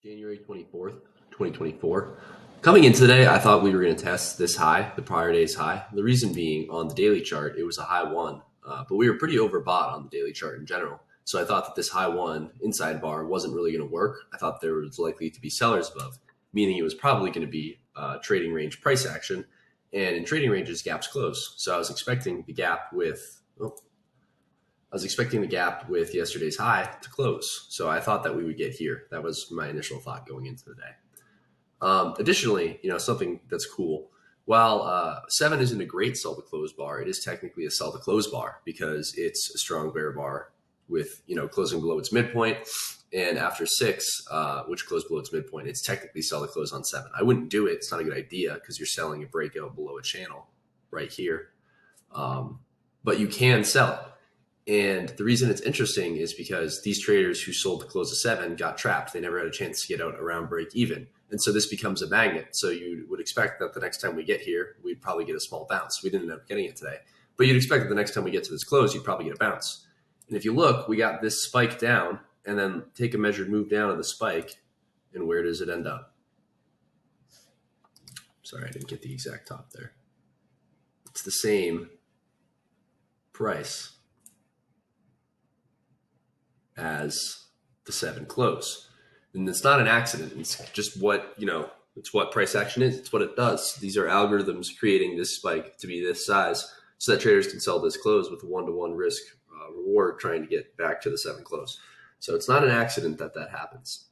January 24th, 2024. Coming in today, I thought we were going to test this high, the prior day's high. The reason being on the daily chart, it was a high one, but we were pretty overbought on the daily chart in general. So I thought that this high one inside bar wasn't really going to work. I thought there was likely to be sellers above, meaning it was probably going to be trading range price action. And in trading ranges, gaps close. So I was expecting the gap with yesterday's high to close. So I thought that we would get here. That was my initial thought going into the day. Additionally, something that's cool. While 7 isn't a great sell to close bar, it is technically a sell to close bar because it's a strong bear bar with, closing below its midpoint. And after 6, which closed below its midpoint, it's technically sell to close on 7. I wouldn't do it. It's not a good idea because you're selling a breakout below a channel right here. But you can sell it. And the reason it's interesting is because these traders who sold to close a 7 got trapped. They never had a chance to get out around break even. And so this becomes a magnet. So you would expect that the next time we get here, we'd probably get a small bounce. We didn't end up getting it today. But you'd expect that the next time we get to this close, you'd probably get a bounce. And if you look, we got this spike down and then take a measured move down of the spike. And where does it end up? Sorry, I didn't get the exact top there. It's the same price as the 7 close. And it's not an accident. It's just it's what price action is. It's what it does. These are algorithms creating this spike to be this size so that traders can sell this close with a 1-to-1 risk reward trying to get back to the 7 close. So it's not an accident that happens.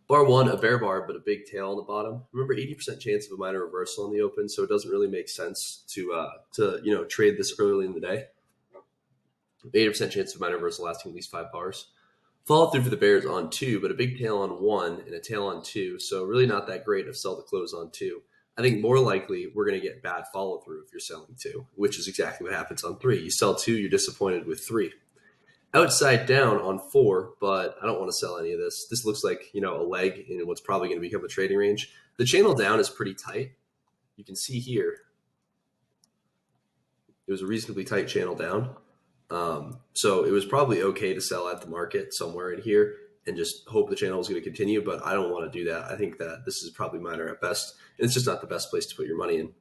Bar 1, a bear bar, but a big tail on the bottom. Remember, 80% chance of a minor reversal in the open, so it doesn't really make sense to trade this early in the day. 80% chance of minor reversal lasting at least 5 bars. Follow through for the bears on 2, but a big tail on 1 and a tail on 2. So really not that great of sell to close on 2. I think more likely we're going to get bad follow through if you're selling 2, which is exactly what happens on 3. You sell 2, you're disappointed with 3. Outside down on 4, but I don't want to sell any of this. This looks like, a leg in what's probably going to become a trading range. The channel down is pretty tight. You can see here, it was a reasonably tight channel down. So it was probably okay to sell at the market somewhere in here and just hope the channel is going to continue, but I don't want to do that. I think that this is probably minor at best. And it's just not the best place to put your money in.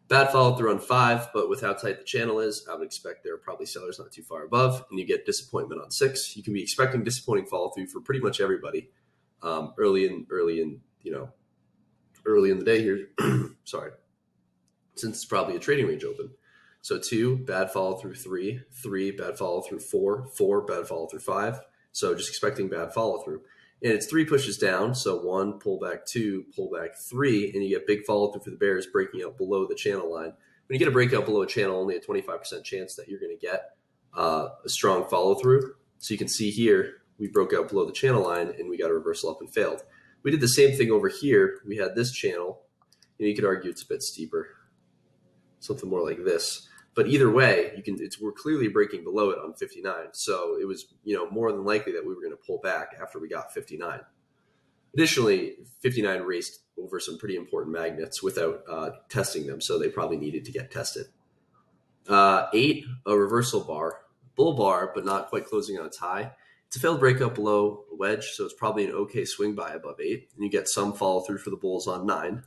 Bad follow through on 5, but with how tight the channel is, I would expect there are probably sellers not too far above, and you get disappointment on 6. You can be expecting disappointing follow through for pretty much everybody early in the day here. Sorry, since it's probably a trading range open. So 2, bad follow through 3, 3, bad follow through 4, 4, bad follow through 5. So just expecting bad follow through. And it's 3 pushes down. So 1, pull back 2, pull back 3, and you get big follow through for the bears breaking out below the channel line. When you get a breakout below a channel, only a 25% chance that you're going to get a strong follow through. So you can see here, we broke out below the channel line and we got a reversal up and failed. We did the same thing over here. We had this channel, and you could argue it's a bit steeper, something more like this. But either way, we're clearly breaking below it on 59. So it was, more than likely that we were going to pull back after we got 59. Additionally, 59 raced over some pretty important magnets without testing them, so they probably needed to get tested. 8, a reversal bar, bull bar, but not quite closing on its high. It's a failed breakup below a wedge, so it's probably an okay swing buy above 8. And you get some follow through for the bulls on 9,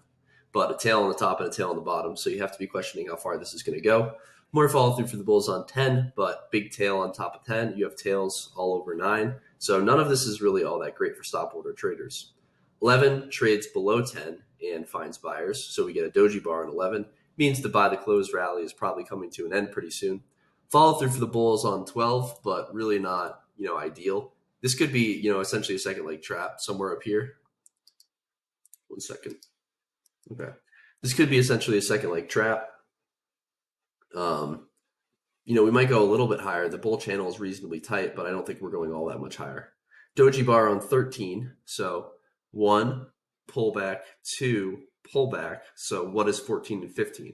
but a tail on the top and a tail on the bottom. So you have to be questioning how far this is going to go. More follow through for the bulls on 10, but big tail on top of 10. You have tails all over 9. So none of this is really all that great for stop order traders. 11 trades below 10 and finds buyers. So we get a doji bar on 11. Means the buy the close rally is probably coming to an end pretty soon. Follow through for the bulls on 12, but really not, ideal. This could be, essentially a second leg trap somewhere up here. 1 second. Okay. This could be essentially a second leg trap. We might go a little bit higher. The bull channel is reasonably tight, but I don't think we're going all that much higher. Doji bar on 13. So 1, pullback, 2, pullback. So what is 14 and 15?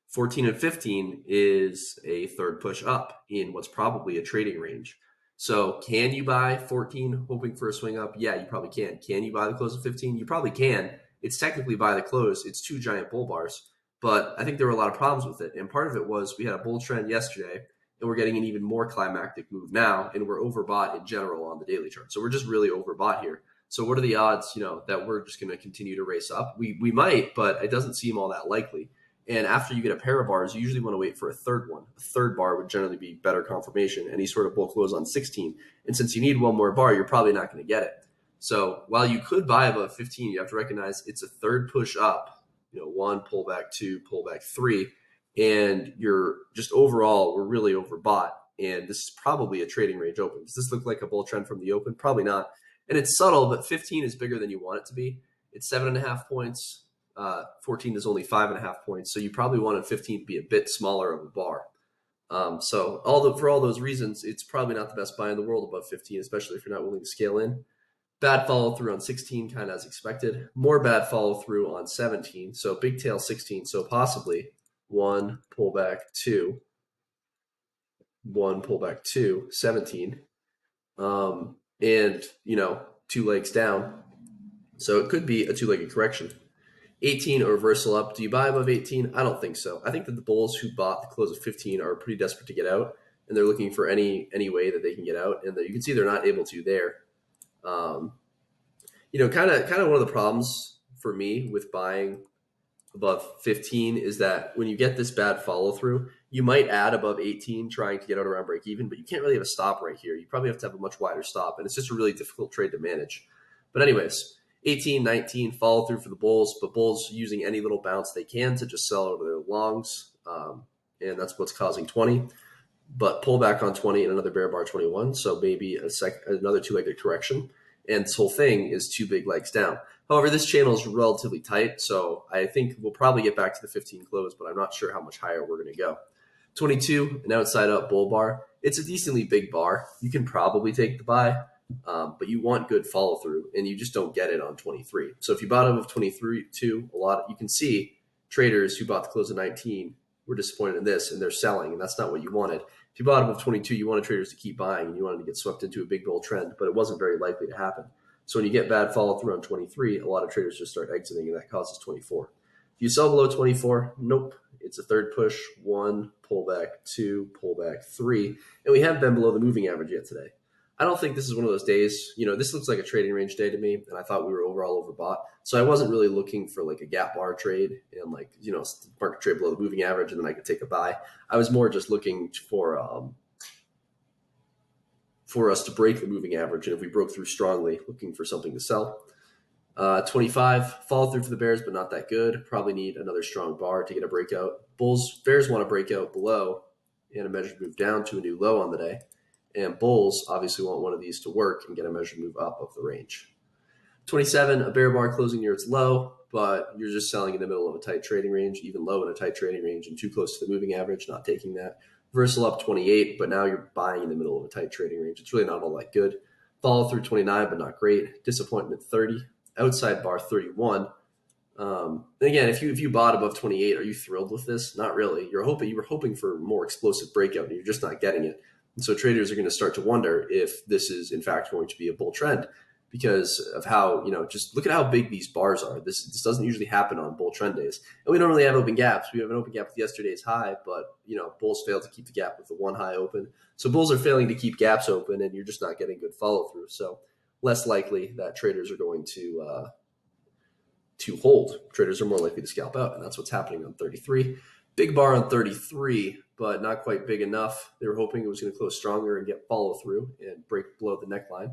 14 and 15 is a third push up in what's probably a trading range. So can you buy 14 hoping for a swing up? Yeah, you probably can. Can you buy the close of 15? You probably can. It's technically buy the close. It's 2 giant bull bars. But I think there were a lot of problems with it. And part of it was we had a bull trend yesterday, and we're getting an even more climactic move now, and we're overbought in general on the daily chart. So we're just really overbought here. So what are the odds, that we're just going to continue to race up? We might, but it doesn't seem all that likely. And after you get a pair of bars, you usually want to wait for a third one. A third bar would generally be better confirmation. Any sort of bull close on 16. And since you need one more bar, you're probably not going to get it. So while you could buy above 15, you have to recognize it's a third push up. One, pull back, two, pull back, three. And you're just overall, we're really overbought. And this is probably a trading range open. Does this look like a bull trend from the open? Probably not. And it's subtle, but 15 is bigger than you want it to be. It's 7.5 points. 14 is only 5.5 points. So you probably wanted 15 to be a bit smaller of a bar. So for all those reasons, it's probably not the best buy in the world above 15, especially if you're not willing to scale in. Bad follow through on 16, kind of as expected. More bad follow through on 17. So big tail 16. So possibly one pullback, two, one pullback, two, 17. And, two legs down. So it could be a two-legged correction. 18, a reversal up. Do you buy above 18? I don't think so. I think that the bulls who bought the close of 15 are pretty desperate to get out, and they're looking for any way that they can get out. And you can see they're not able to there. Kind of one of the problems for me with buying above 15 is that when you get this bad follow through, you might add above 18 trying to get out around break even, but you can't really have a stop right here. You probably have to have a much wider stop, and it's just a really difficult trade to manage. But anyways, 18, 19 follow through for the bulls, but bulls using any little bounce they can to just sell over their longs, and that's what's causing 20. But pull back on 20 and another bear bar 21, so maybe another two-legged correction. And this whole thing is two big legs down. However, this channel is relatively tight, so I think we'll probably get back to the 15 close, but I'm not sure how much higher we're going to go. 22, an outside up bull bar. It's a decently big bar. You can probably take the buy, but you want good follow through, and you just don't get it on 23. So if you bought above 23, too, you can see traders who bought the close of 19 were disappointed in this, and they're selling, and that's not what you wanted. If you bought above 22, you wanted traders to keep buying, and you wanted to get swept into a big bull trend, but it wasn't very likely to happen. So when you get bad follow through on 23, a lot of traders just start exiting, and that causes 24. If you sell below 24, nope. It's a third push, one, pullback, two, pullback, three. And we haven't been below the moving average yet today. I don't think this is one of those days, this looks like a trading range day to me, and I thought we were overall overbought. So I wasn't really looking for like a gap bar trade and market trade below the moving average, and then I could take a buy. I was more just looking for us to break the moving average, and if we broke through strongly, looking for something to sell. 25, follow through for the bears, but not that good. Probably need another strong bar to get a breakout. Bears want to break out below and a measured move down to a new low on the day. And bulls obviously want one of these to work and get a measured move up of the range. 27, a bear bar closing near its low, but you're just selling in the middle of a tight trading range, even low in a tight trading range and too close to the moving average, not taking that. Reversal up 28, but now you're buying in the middle of a tight trading range. It's really not all that good. Follow through 29, but not great. Disappointment 30. Outside bar 31. Again, if you bought above 28, are you thrilled with this? Not really. You were hoping for more explosive breakout, and you're just not getting it. And so traders are going to start to wonder if this is in fact going to be a bull trend because of how, just look at how big these bars are. This doesn't usually happen on bull trend days. And we don't really have open gaps. We have an open gap with yesterday's high, but bulls failed to keep the gap with the one high open. So bulls are failing to keep gaps open, and you're just not getting good follow through. So less likely that traders are going to hold. Traders are more likely to scalp out, and that's what's happening on 33. Big bar on 33, but not quite big enough. They were hoping it was going to close stronger and get follow through and break below the neckline.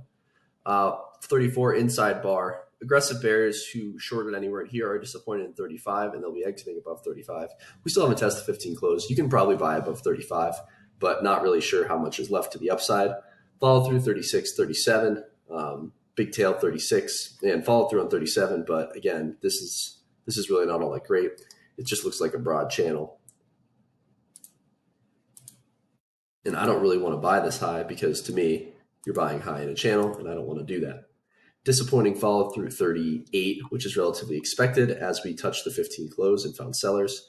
34 inside bar. Aggressive bears who shorted anywhere in here are disappointed in 35, and they'll be exiting above 35. We still haven't tested 15 close. You can probably buy above 35, but not really sure how much is left to the upside. Follow through 36, 37. Big tail 36 and follow through on 37. But again, this is really not all that great. It just looks like a broad channel. And I don't really want to buy this high because to me, you're buying high in a channel and I don't want to do that. Disappointing follow through 38, which is relatively expected as we touched the 15 close and found sellers.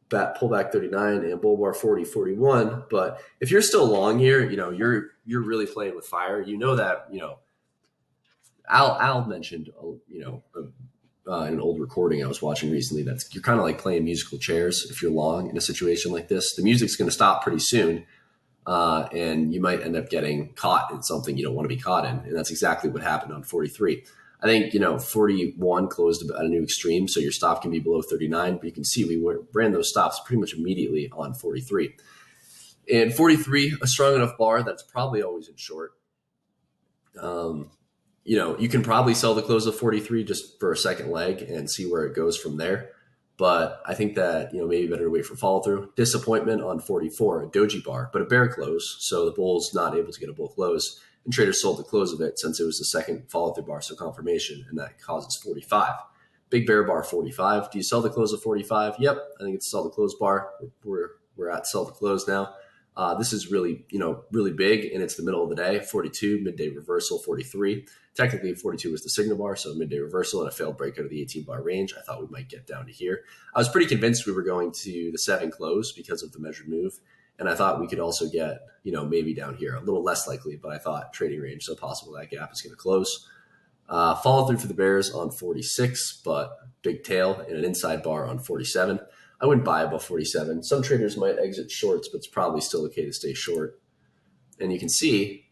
Pullback 39 and bull bar 40, 41. But if you're still long here, you're really playing with fire. That, Al mentioned, in an old recording I was watching recently, you're kind of like playing musical chairs. If you're long in a situation like this, the music's going to stop pretty soon. And you might end up getting caught in something you don't want to be caught in. And that's exactly what happened on 43. I think, 41 closed at a new extreme, so your stop can be below 39, but you can see we ran those stops pretty much immediately on 43. And 43, a strong enough bar that's probably always in short. You can probably sell the close of 43 just for a second leg and see where it goes from there. But I think that, maybe better to wait for follow through. Disappointment on 44, a doji bar, but a bear close. So the bull's not able to get a bull close. And traders sold the close of it since it was the second follow through bar, so confirmation, and that causes 45. Big bear bar 45. Do you sell the close of 45? Yep, I think it's sell the close bar. We're at sell the close now. This is really, really big, and it's the middle of the day. 42, midday reversal, 43. Technically, 42 was the signal bar, so midday reversal and a failed breakout of the 18-bar range. I thought we might get down to here. I was pretty convinced we were going to the 7 close because of the measured move, and I thought we could also get, maybe down here. A little less likely, but I thought trading range, so possible that gap is going to close. Follow through for the bears on 46, but big tail and an inside bar on 47. I wouldn't buy above 47. Some traders might exit shorts, but it's probably still okay to stay short. And you can see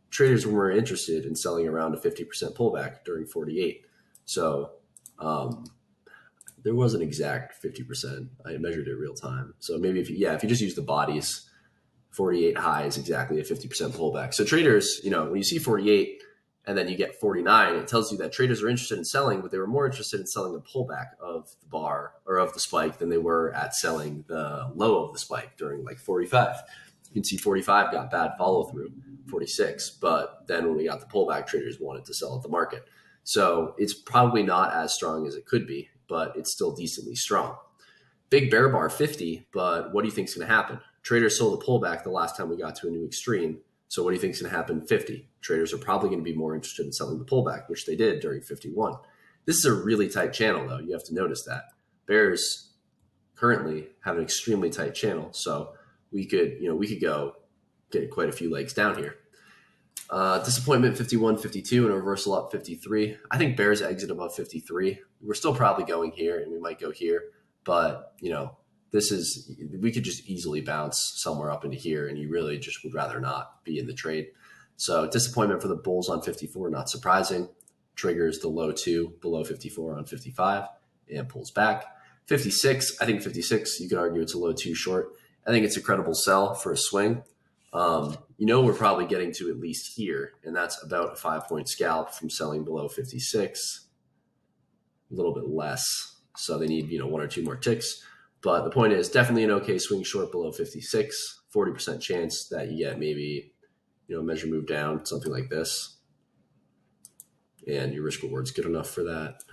traders were interested in selling around a 50% pullback during 48. So there was an exact 50%. I measured it real time. So maybe if you just use the bodies, 48 high is exactly a 50% pullback. So traders, when you see 48 and then you get 49, it tells you that traders are interested in selling, but they were more interested in selling the pullback of the bar or of the spike than they were at selling the low of the spike during like 45. You can see 45 got bad follow through, 46, but then when we got the pullback, traders wanted to sell at the market. So it's probably not as strong as it could be, but it's still decently strong. Big bear bar 50, but what do you think is going to happen? Traders sold the pullback the last time we got to a new extreme. So what do you think is going to happen? 50. Traders are probably going to be more interested in selling the pullback, which they did during 51. This is a really tight channel, though. You have to notice that. Bears currently have an extremely tight channel, so we could go get quite a few legs down here. Disappointment 51, 52, and a reversal up 53. I think bears exit above 53. We're still probably going here, and we might go here, but we could just easily bounce somewhere up into here, and you really just would rather not be in the trade. So disappointment for the bulls on 54, not surprising. Triggers the low 2 below 54 on 55 and pulls back. 56, I think 56, you could argue it's a low 2 short. I think it's a credible sell for a swing. We're probably getting to at least here, and that's about a 5-point scalp from selling below 56. A little bit less, so they need 1 or 2 more ticks. But the point is definitely an okay swing short below 56, 40% chance that you get maybe, measure move down, something like this. And your risk reward's good enough for that.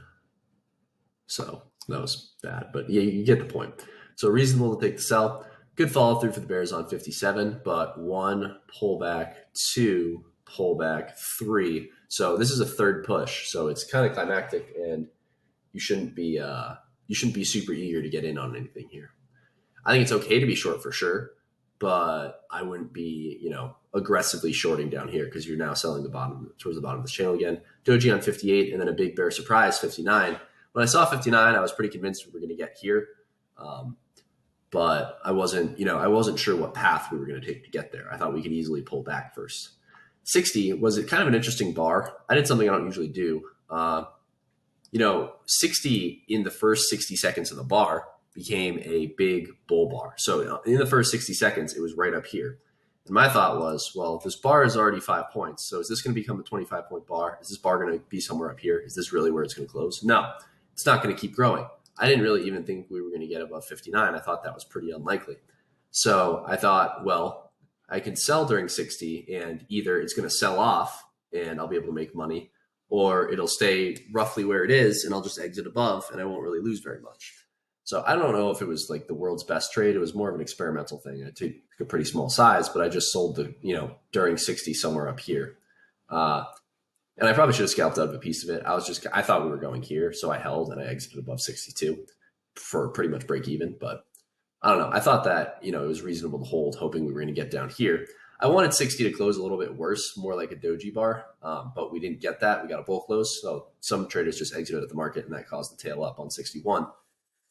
So that was bad, but yeah, you get the point. So reasonable to take the sell. Good follow through for the bears on 57, but 1 pullback, 2 pullback, 3. So this is a third push. So it's kind of climactic, and you shouldn't be super eager to get in on anything here. I think it's okay to be short for sure, but I wouldn't be, aggressively shorting down here because you're now selling towards the bottom of the channel again. Doji on 58, and then a big bear surprise 59. When I saw 59, I was pretty convinced we were going to get here, but I wasn't sure what path we were going to take to get there. I thought we could easily pull back first. 60 was kind of an interesting bar. I did something I don't usually do. 60 in the first 60 seconds of the bar became a big bull bar. So in the first 60 seconds, it was right up here. And my thought was, well, this bar is already 5 points. So is this going to become a 25-point bar? Is this bar going to be somewhere up here? Is this really where it's going to close? No, it's not going to keep growing. I didn't really even think we were going to get above 59. I thought that was pretty unlikely. So I thought, well, I can sell during 60, and either it's going to sell off and I'll be able to make money, or it'll stay roughly where it is and I'll just exit above and I won't really lose very much. So I don't know if it was like the world's best trade. It was more of an experimental thing. I took a pretty small size, but I just sold during 60 somewhere up here. And I probably should have scalped out of a piece of it. I thought we were going here, so I held and I exited above 62 for pretty much break even. But I don't know. I thought that, it was reasonable to hold, hoping we were going to get down here. I wanted 60 to close a little bit worse, more like a doji bar, but we didn't get that. We got a bull close. So some traders just exited at the market, and that caused the tail up on 61.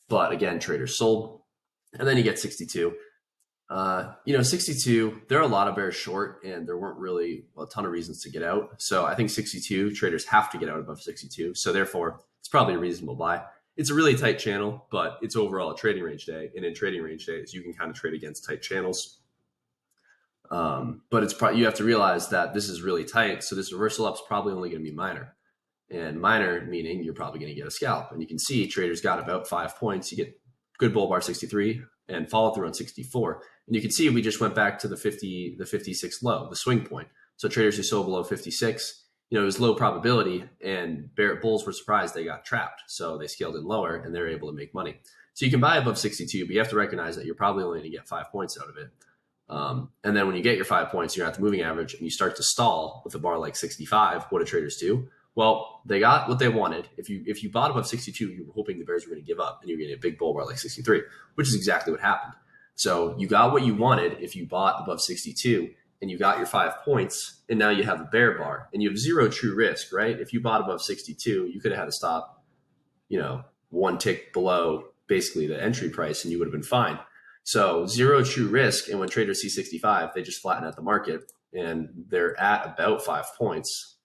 But again, traders sold. And then you get 62. 62, there are a lot of bears short, and there weren't really a ton of reasons to get out. So I think 62 traders have to get out above 62. So therefore, it's probably a reasonable buy. It's a really tight channel, but it's overall a trading range day. And in trading range days, you can kind of trade against tight channels. But you have to realize that this is really tight. So this reversal up is probably only going to be minor. And minor meaning you're probably going to get a scalp. And you can see traders got about 5 points. You get good bull bar 63 and follow through on 64. And you can see we just went back to the 56 low, the swing point. So traders who sold below 56, it was low probability, and bulls were surprised they got trapped. So they scaled in lower and they're able to make money. So you can buy above 62, but you have to recognize that you're probably only going to get 5 points out of it. And then when you get your 5 points, you're at the moving average and you start to stall with a bar like 65. What do traders do? Well, they got what they wanted. If you bought above 62, you were hoping the bears were going to give up and you're getting a big bull bar like 63, which is exactly what happened. So you got what you wanted if you bought above 62 and you got your 5 points, and now you have a bear bar and you have zero true risk, right? If you bought above 62, you could have had to stop, one tick below basically the entry price and you would have been fine. So zero true risk. And when traders see 65, they just flatten out the market and they're at about 5 points.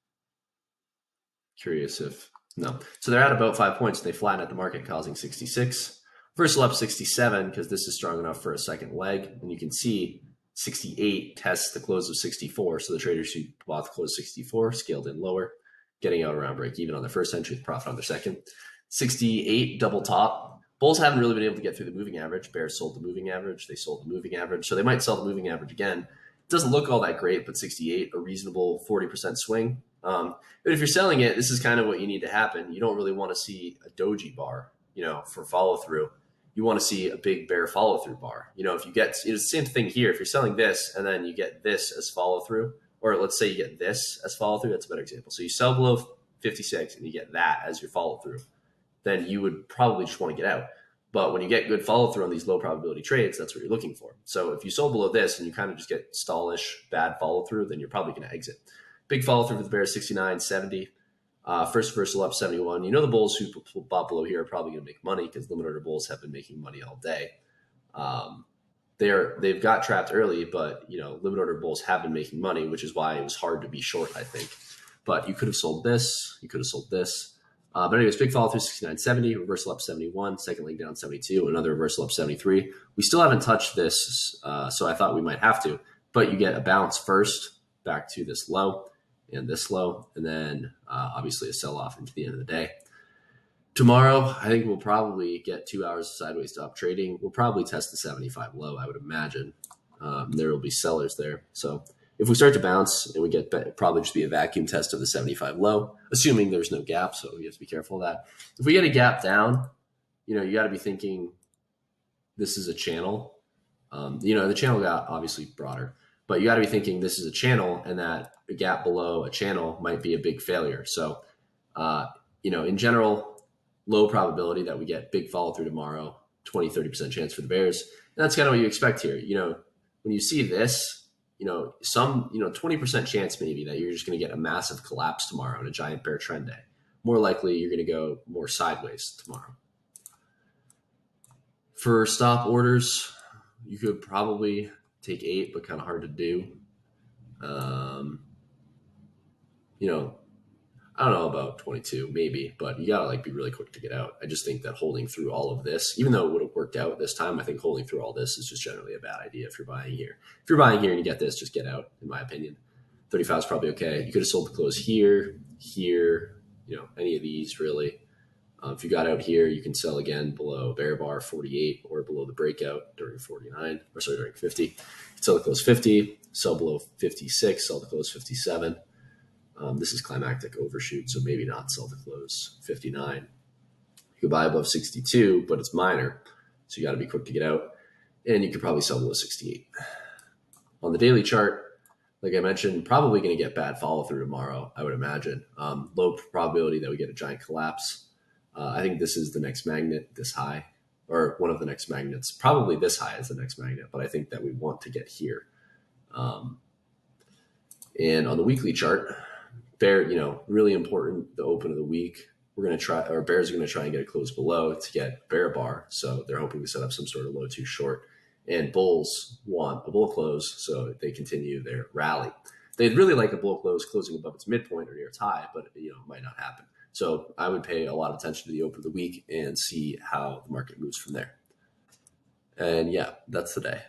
Curious if no. So they're at about 5 points. They flatten out the market, causing 66. Reversal up 67 because this is strong enough for a second leg. And you can see 68 tests the close of 64. So the traders who bought the close 64 scaled in lower, getting out around break even on their first entry, profit on their second. 68 double top. Bulls haven't really been able to get through the moving average. Bears sold the moving average. They sold the moving average. So they might sell the moving average again. It doesn't look all that great, but 68, a reasonable 40% swing. But if you're selling it, this is kind of what you need to happen. You don't really want to see a doji bar, for follow through. You want to see a big bear follow through bar. If you get, it's the same thing here. If you're selling this and then you get this as follow through, or let's say you get this as follow through, that's a better example. So you sell below 56 and you get that as your follow through, then you would probably just want to get out. But when you get good follow through on these low probability trades, that's what you're looking for. So if you sold below this and you kind of just get stallish, bad follow through, then you're probably going to exit. Big follow through for the Bears, 69, 70. First reversal up 71. The bulls who bought below here are probably going to make money because limit order bulls have been making money all day. They've got trapped early, but limit order bulls have been making money, which is why it was hard to be short, I think. But you could have sold this, you could have sold this. But anyways, big follow through 69, 70, reversal up 71, second leg down 72, another reversal up 73. We still haven't touched this, so I thought we might have to. But you get a bounce first back to this low and this low, and then obviously a sell-off into the end of the day. Tomorrow, I think we'll probably get 2 hours of sideways stop trading. We'll probably test the 75 low, I would imagine. There will be sellers there. So if we start to bounce and we get probably just be a vacuum test of the 75 low, assuming there's no gap, so you have to be careful of that. If we get a gap down, you got to be thinking this is a channel. The channel got obviously broader, but you got to be thinking this is a channel and that a gap below a channel might be a big failure. So, in general, low probability that we get big follow through tomorrow, 20-30% chance for the Bears. And that's kind of what you expect here. When you see this, some 20% chance maybe that you're just going to get a massive collapse tomorrow in a giant bear trend day. More likely you're going to go more sideways tomorrow. For stop orders, you could probably take 8, but kind of hard to do. I don't know about 22, maybe, but you gotta be really quick to get out. I just think that holding through all of this, even though it would have worked out this time, I think holding through all this is just generally a bad idea if you're buying here. If you're buying here and you get this, just get out, in my opinion. 35 is probably okay. You could have sold the close here, any of these really. If you got out here, you can sell again below bear bar 48 or below the breakout during 50. You can sell the close 50, sell below 56, sell the close 57. This is climactic overshoot, so maybe not sell the close 59. You could buy above 62, but it's minor, so you got to be quick to get out. And you could probably sell below 68. On the daily chart, like I mentioned, probably going to get bad follow through tomorrow, I would imagine. Low probability that we get a giant collapse. I think this is the next magnet, this high, or one of the next magnets. Probably this high is the next magnet, but I think that we want to get here. And on the weekly chart, bear, really important, the open of the week. We're going to try, our bears are going to try and get a close below to get bear bar. So they're hoping to set up some sort of low too short. and bulls want a bull close, so they continue their rally. They'd really like a bull close closing above its midpoint or near its high, but it might not happen. So I would pay a lot of attention to the open of the week and see how the market moves from there. And yeah, that's the day.